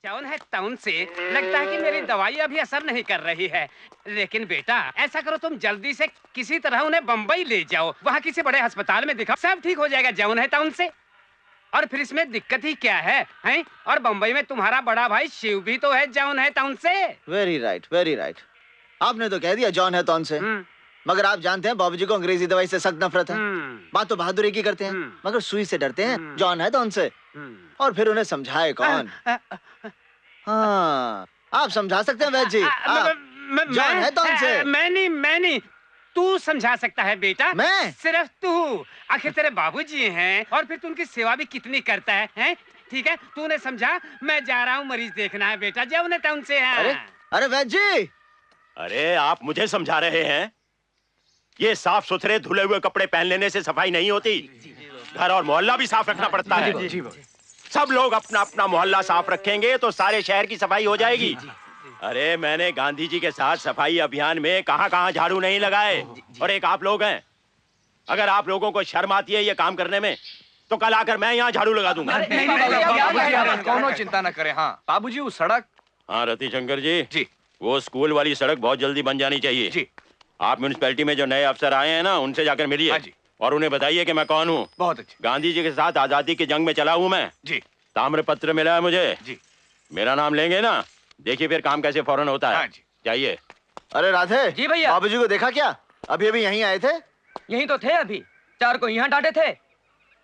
जौन है टाउन से लगता है कि मेरी दवाई अभी असर नहीं कर रही है। लेकिन बेटा ऐसा करो, तुम जल्दी से किसी तरह उन्हें बम्बई ले जाओ, वहाँ किसी बड़े अस्पताल में दिखाओ, सब ठीक हो जाएगा जौन है टाउन से। और फिर इसमें दिक्कत ही क्या है, हैं? और बम्बई में तुम्हारा बड़ा भाई शिव भी तो है जौन है टाउन से। Very right, very right. आपने तो कह दिया जॉन है टाउन से, मगर आप जानते हैं बाबूजी को अंग्रेजी दवाई से सख्त नफरत है। बात तो बहादुरी की करते हैं, मगर सुई से डरते हैं। जॉन है टाउन से, और फिर उन्हें समझाए कौन? हाँ, आप समझा सकते हैं वैद्य जी। जॉन है टाउन से। मैं नहीं, तू समझा सकता है बेटा। मैं? सिर्फ तू। आखिर तेरे बाबूजी हैं, और फिर तू उनकी सेवा भी कितनी करता है, हैं? ठीक है, तूने समझा। मैं जा रहा हूँ मरीज देखना है बेटा, जब उन्हें टाउन से है। अरे वैद्य जी, अरे आप मुझे समझा रहे हैं? ये साफ सुथरे धुले हुए कपड़े पहन लेने से सफाई नहीं होती, घर और मोहल्ला भी साफ रखना पड़ता है। सब लोग अपना अपना मोहल्ला साफ रखेंगे तो सारे शहर की सफाई हो जाएगी। अरे मैंने गांधी जी के साथ सफाई अभियान में कहां-कहां झाड़ू नहीं लगाए, और एक आप लोग हैं। अगर आप लोगों को शर्म आती है ये काम करने में, तो कल आकर मैं यहाँ झाड़ू लगा दूंगा। कौनो चिंता न करें। हाँ बाबूजी, वो सड़क। हाँ रतिशंकर जी, जी वो स्कूल वाली सड़क बहुत जल्दी बन जानी चाहिए। जी। आप म्यूनिसिपैलिटी में जो नए अफसर आए हैं ना, उनसे जाकर मिलिए। हाँ जी। और उन्हें बताइए कि मैं कौन हूँ। बहुत अच्छे। गांधी जी के साथ आजादी की जंग में चला हूँ मैं। जी। ताम्र पत्र मिला है मुझे। जी। मेरा नाम लेंगे ना, देखिए फिर काम कैसे फौरन होता है। हाँ जी। चाहिए। अरे राधे जी भैया। बाबूजी को देखा क्या? अभी यहीं आए थे। यहीं तो थे अभी, 4 को यहाँ डांटे थे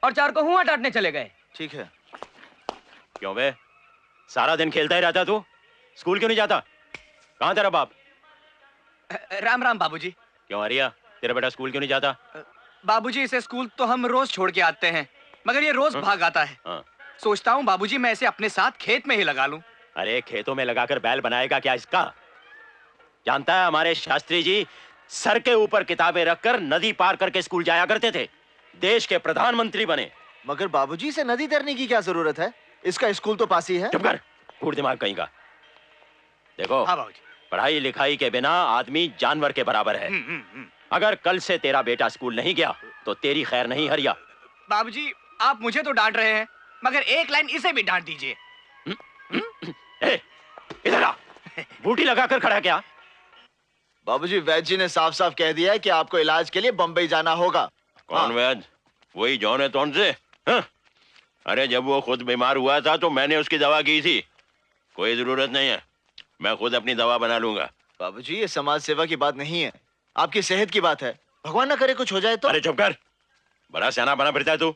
और 4 को हुआ डांटने चले गए। ठीक है। क्यों बे, सारा दिन खेलता ही रहता तू, स्कूल क्यों नहीं जाता? कहाँ तेरा बाप? राम राम बाबूजी। क्यों हरिया, तेरा बेटा स्कूल क्यों नहीं जाता? बाबूजी इसे स्कूल तो हम रोज छोड़ के आते हैं, मगर ये रोज भाग आता है। सोचता हूँ बाबूजी मैं इसे अपने साथ खेत में ही लगा लूं। अरे खेतों में लगाकर बैल बनाएगा क्या इसका? जानता है हमारे शास्त्री जी सर के ऊपर किताबें रखकर नदी पार करके स्कूल जाया करते थे, देश के प्रधानमंत्री बने। मगर बाबूजी से नदी तैरने की क्या जरूरत है? इसका स्कूल तो पास ही है। चुप कर, कूड़ दिमाग कहीं का। देखो हाँ बाबूजी, पढ़ाई लिखाई के बिना आदमी जानवर के बराबर है। अगर कल से तेरा बेटा स्कूल नहीं गया तो तेरी खैर नहीं हरिया। बाबूजी आप मुझे तो डांट रहे हैं, मगर एक लाइन इसे भी डांट दीजिए। इधर आ, बूटी लगाकर खड़ा क्या? बाबूजी वैद्य जी ने साफ साफ कह दिया है कि आपको इलाज के लिए बम्बई जाना होगा। कौन वैद्य? वही जॉन है तौन से? अरे जब वो खुद बीमार हुआ था तो मैंने उसकी दवा की थी। कोई जरूरत नहीं है, मैं खुद अपनी दवा बना लूंगा। बाबूजी ये समाज सेवा की बात नहीं है, आपकी सेहत की बात है। भगवान ना करे कुछ हो जाए तो। अरे चुप कर, बड़ा सियाना बना फिरता है तू।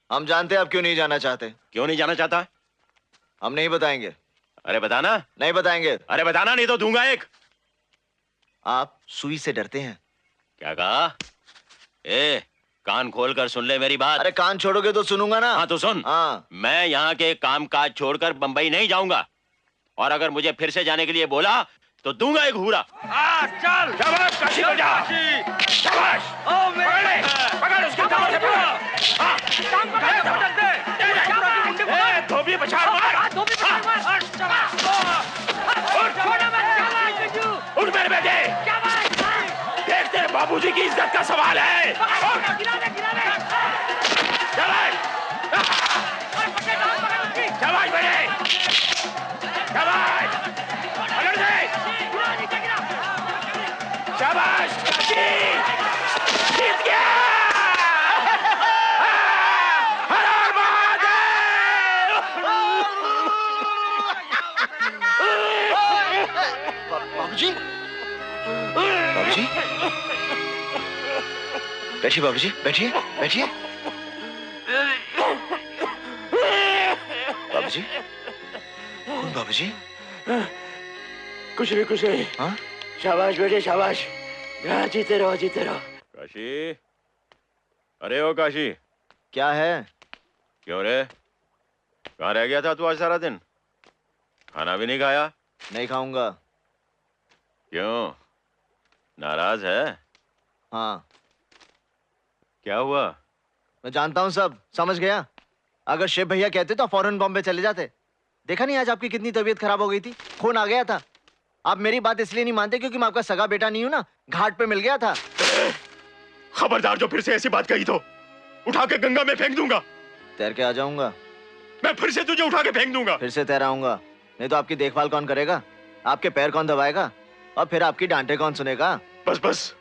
हम जानते हैं आप क्यों नहीं जाना चाहते। क्यों नहीं जाना चाहता? हम नहीं बताएंगे। अरे बताना। नहीं बताएंगे। अरे बताना, नहीं तो दूंगा एक। आप सुई से डरते हैं। क्या कहा? कान खोल कर सुन ले मेरी बात। अरे कान छोड़ोगे तो सुनूंगा ना। हाँ तो सुन। हाँ। मैं यहाँ के काम काज छोड़कर बंबई नहीं जाऊंगा, और अगर मुझे फिर से जाने के लिए बोला तो दूंगा एक हूरा। चल शाबाश काशी बेटा, शाबाश। पकड़ उसके कमर से पकड़। धोबी पछाड़ मार। उठ मेरे बेटे, देख तेरे बाबूजी की इज्जत का सवाल है। शाबाश बेटे, शाबाश, पकड़ दे। शाबाश काशी, जीत गया। हर हर महादेव। बाबूजी, बाबूजी, बैठिए बाबूजी, बैठिए बैठिए। बाबूजी, कौन बाबूजी? कुछ नहीं। हाँ? शाबाश बेटे शाबाश, जीते रहो जीते रहो। काशी, अरे ओ काशी। क्या है? क्यों रे, कहाँ रह गया था तू आज सारा दिन? खाना भी नहीं खाया? नहीं खाऊंगा। क्यों, नाराज है? हाँ। क्या हुआ? मैं जानता हूँ सब, समझ गया। अगर शिव भैया कहते तो फौरन बॉम्बे चले जाते। देखा नहीं आज आपकी कितनी तबीयत खराब हो गई थी, खून आ गया था। आप मेरी बात इसलिए नहीं मानते क्योंकि मैं आपका सगा बेटा नहीं हूं ना, घाट पे मिल गया था। खबरदार जो फिर से ऐसी बात कही तो उठा के गंगा में फेंक दूंगा। तैर के आ जाऊंगा। मैं फिर से तुझे उठा के फेंक दूंगा। फिर से तैराऊंगा। नहीं तो आपकी देखभाल कौन करेगा? आपके पैर कौन दबाएगा? और फिर आपकी डांटे कौन सुनेगा? बस बस,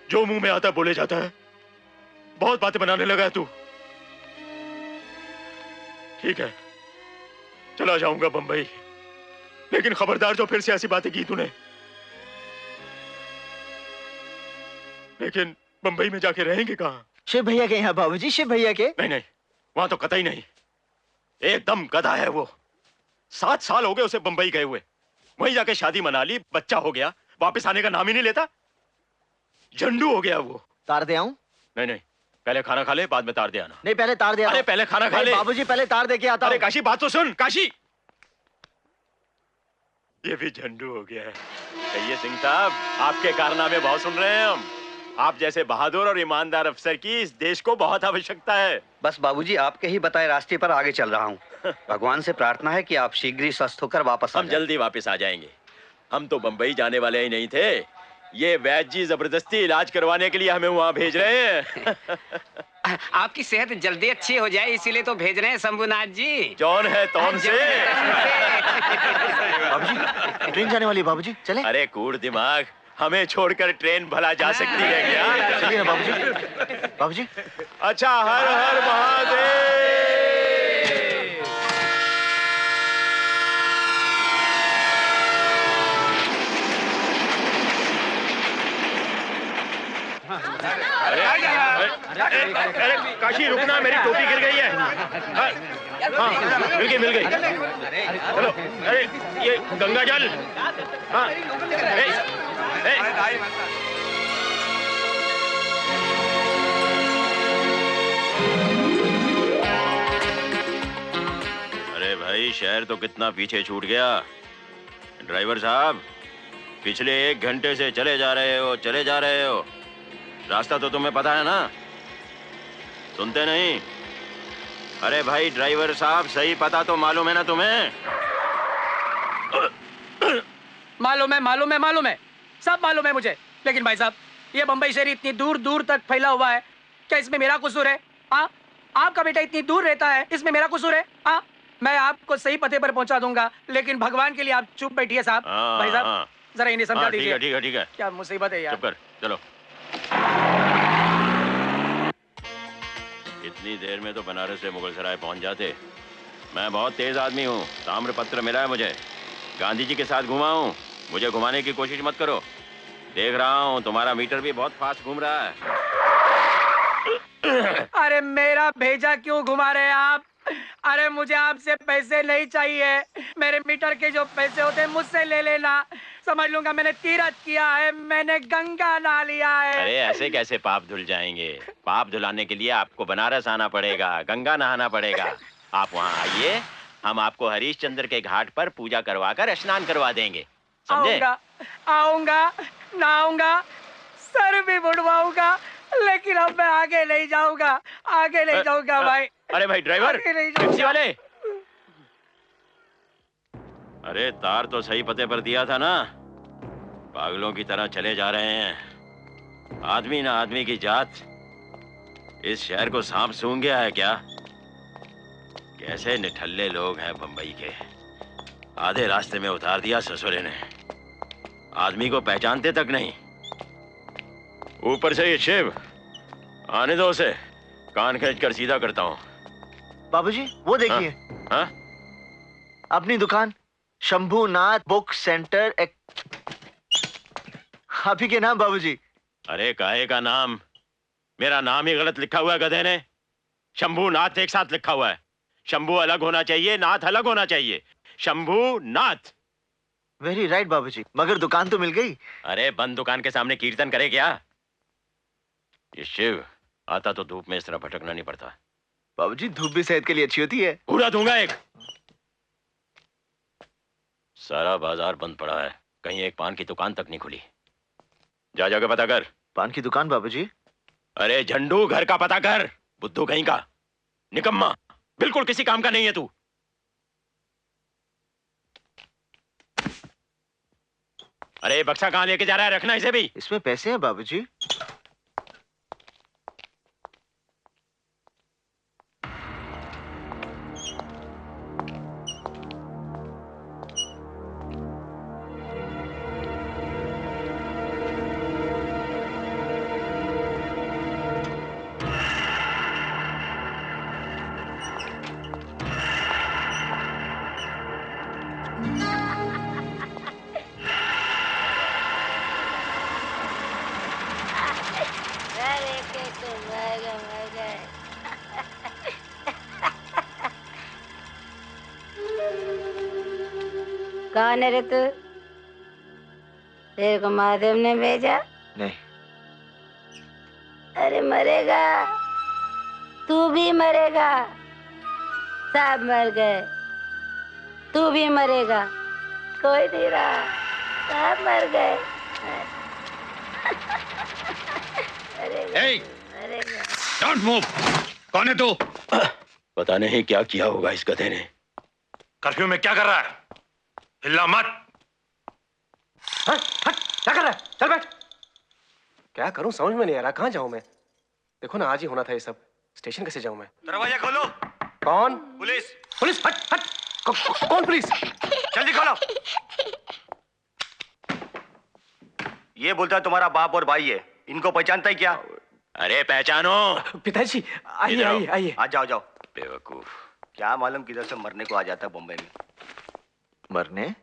जो मुंह में आता है बोले जाता है। बहुत बातें बनाने लगा है तू। ठीक है, चला जाऊंगा बंबई, लेकिन खबरदार जो फिर से ऐसी बातें की तूने। लेकिन बंबई में जाके रहेंगे कहाँ? शिव भैया के यहाँ बाबूजी, शिव भैया के। नहीं नहीं, वहां तो कतई नहीं। एकदम गधा है वो। 7 साल हो गए उसे बंबई गए हुए। वहीं जाके शादी मना ली, बच्चा हो गया, वापस आने का नाम ही नहीं लेता। झंडू हो गया वो। तार दे आऊं? नहीं नहीं, पहले खाना खा ले, बाद में तार दे आना। नहीं, पहले तार दे अरे पहले खाना खा ले। बाबूजी, पहले तार दे के आता अरे हूं। काशी, बात तो सुन काशी। ये भी झंडू हो गया है। कहिए सिंह साहब, आपके कारनामे बहुत सुन रहे हैं हम। आप जैसे बहादुर और ईमानदार अफसर की इस देश को बहुत आवश्यकता है। बस बाबूजी, आपके ही बताए रास्ते पर आगे चल रहा हूँ। भगवान से प्रार्थना है कि आप शीघ्र ही स्वस्थ होकर वापस आ हम जाएं। जल्दी वापस आ जाएंगे। हम तो बंबई जाने वाले ही नहीं थे। ये वैद्य जी जबरदस्ती इलाज करवाने के लिए हमें वहाँ भेज रहे हैं। आपकी सेहत जल्दी अच्छी हो जाए इसीलिए तो भेज रहे हैं शंभुनाथ जी। जौन है तौन से। बाबूजी, ट्रेन जाने वाली है बाबूजी, चले? अरे कूड़ दिमाग, हमें छोड़कर ट्रेन भला जा सकती है क्या? चलिए ना बाबूजी। बाबूजी, अच्छा, हर हर महादेव। अरे काशी रुकना, मेरी टोपी गिर गई है। हाँ, मिल गई। चलो, अरे ये गंगा जल। हाँ, अरे भाई, शहर तो कितना पीछे छूट गया। ड्राइवर साहब, पिछले 1 घंटे से चले जा रहे हो। रास्ता तो तुम्हें पता है ना? सुनते नहीं? अरे भाई ड्राइवर साहब, सही पता तो मालूम है ना तुम्हें? मालूम है, सब मालूम है मुझे। लेकिन भाई साहब, ये बंबई शहर इतनी दूर दूर तक फैला हुआ है, क्या इसमें मेरा कसूर है? आपका बेटा इतनी दूर रहता है, इसमें मेरा कसूर है? मैं आपको सही पते पर पहुंचा दूंगा, लेकिन भगवान के लिए आप चुप बैठिए साहब। भाई साहब, जरा इन्हें समझा दीजिए। ठीक है। क्या मुसीबत है यार। चुप कर, चलो। इतनी देर में तो बनारस से मुगल सराय पहुंच जाते। मैं बहुत तेज आदमी हूँ, ताम्र पत्र मिला है मुझे। गांधी जी के साथ घुमा हूँ, मुझे घुमाने की कोशिश मत करो। देख रहा हूँ तुम्हारा मीटर भी बहुत फास्ट घूम रहा है। अरे मेरा भेजा क्यों घुमा रहे हैं आप? अरे मुझे आपसे पैसे नहीं चाहिए। मेरे मीटर के जो पैसे होते हैं मुझसे ले लेना। समझ लूंगा मैंने तीरथ किया है, मैंने गंगा नहा लिया है। अरे ऐसे कैसे पाप धुल जाएंगे? पाप धुलाने के लिए आपको बनारस आना पड़ेगा, गंगा नहाना पड़ेगा। आप वहाँ आइए, हम आपको हरीशचंद्र के घाट पर पूजा करवाकर स्नान करवा देंगे, समझे? आऊंगा, नहाऊंगा, सर भी बुड़वाऊंगा, लेकिन अब मैं आगे नहीं जाऊंगा भाई। अरे भाई ड्राइवर, टैक्सी वाले, अरे तार तो सही पते पर दिया था ना? पागलों की तरह चले जा रहे हैं। आदमी ना आदमी की जात। इस शहर को सांप सूंघ गया है क्या? कैसे निठल्ले लोग हैं बंबई के। आधे रास्ते में उतार दिया ससुरे ने, आदमी को पहचानते तक नहीं। ऊपर से ये शिव, आने दो उसे, कान खींच कर सीधा करता हूँ। बाबूजी वो देखिए। हाँ? अपनी दुकान शंभूनाथ बुक सेंटर आप ही के नाम बाबूजी। अरे काहे का नाम? मेरा नाम ही गलत लिखा हुआ है गधे ने। शंभूनाथ एक साथ लिखा हुआ है। शंभू अलग होना चाहिए, नाथ अलग होना चाहिए। शंभूनाथ। वेरी राइट बाबूजी, मगर दुकान तो मिल गई। अरे बंद दुकान के सामने कीर्तन करे क्या? ये शिव आता तो धूप में इस तरह भटकना नहीं पड़ता। बाबूजी धूप भी सेहत के लिए अच्छी होती है। पूरा दूंगा एक। सारा बाजार बंद पड़ा है, कहीं एक पान की दुकान तक नहीं खुली। जा जाके पता कर। पान की दुकान बाबूजी? अरे झंडू, घर का पता कर। बुद्धू कहीं का, निकम्मा, बिल्कुल किसी काम का नहीं है तू। अरे बक्सा कहाँ लेके जा रहा है? रखना इसे भी। इसमें पैसे हैं बाबूजी। अरे के तुम मर गए। कौन है रे तू? तेरे को महादेव ने भेजा? नहीं। अरे मरेगा, तू भी मरेगा, सब मर गए, तू भी मरेगा, कोई नहीं रहा, सब मर गए। मरेगा। Don't move. कौन है तू? पता नहीं क्या किया होगा इस गधे ने। कर्फ्यू में क्या कर रहा है? हिलना मत। हट, क्या कर रहा है? चल बैठ। क्या करूं समझ में नहीं आ रहा, कहाँ जाऊं मैं? देखो ना, आज ही होना था ये सब। स्टेशन कैसे जाऊं मैं? दरवाजा खोलो। कौन? पुलिस। पुलिस? हट हट। कौन पुलिस? जल्दी खोलो। ये बोलता है तुम्हारा बाप और भाई है, इनको पहचानता ही क्या? अरे पहचानो। पिताजी आइए इधर आओ। आइए आइए। आ जाओ जाओ। बेवकूफ, क्या मालूम किधर से मरने को आ जाता है बॉम्बे में। मरने?